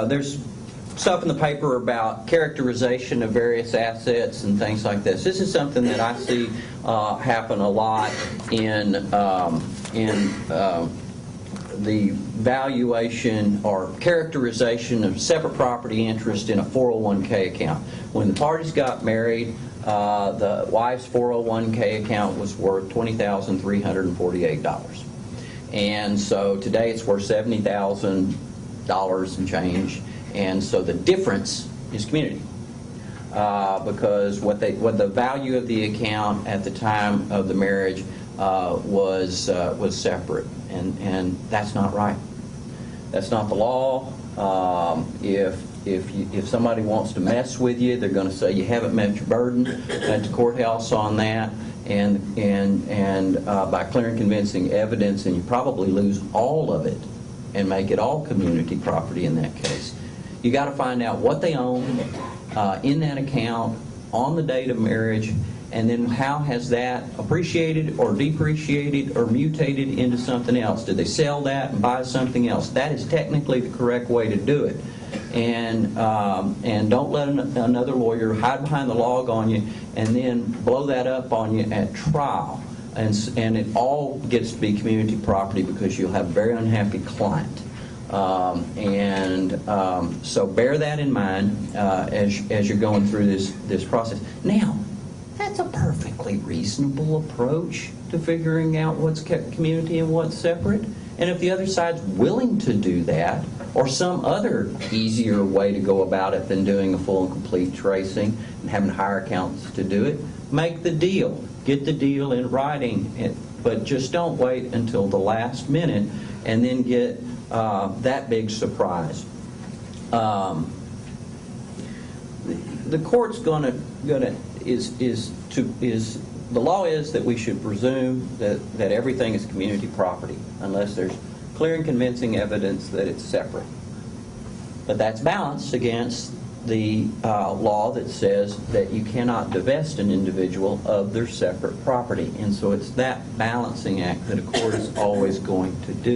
There's stuff in the paper about characterization of various assets and things like this. This is something that I see happen a lot in the valuation or characterization of separate property interest in a 401k account. When the parties got married, the wife's 401k account was worth $20,348. And so today it's worth $70,000 and change. And so the difference is community. Because what the value of the account at the time of the marriage was separate, and that's not right. That's not the law. If somebody wants to mess with you, they're going to say you haven't met your burden at the courthouse on that, and by clear and convincing evidence, and you probably lose all of it and make it all community property in that case. You got to find out what they own in that account on the date of marriage, and then how has that appreciated or depreciated or mutated into something else? Did they sell that and buy something else? That is technically the correct way to do it. And don't let another lawyer hide behind the log on you and then blow that up on you at trial. And it all gets to be community property because you'll have a very unhappy client. So bear that in mind as you're going through this process. Now, that's a perfectly reasonable approach to figuring out what's community and what's separate. And if the other side's willing to do that, or some other easier way to go about it than doing a full and complete tracing and having to hire accountants to do it, make the deal. Get the deal in writing, but just don't wait until the last minute and then get that big surprise. The court's the law is that we should presume that everything is community property unless there's clear and convincing evidence that it's separate. But that's balanced against the law that says that you cannot divest an individual of their separate property. And so it's that balancing act that a court is always going to do.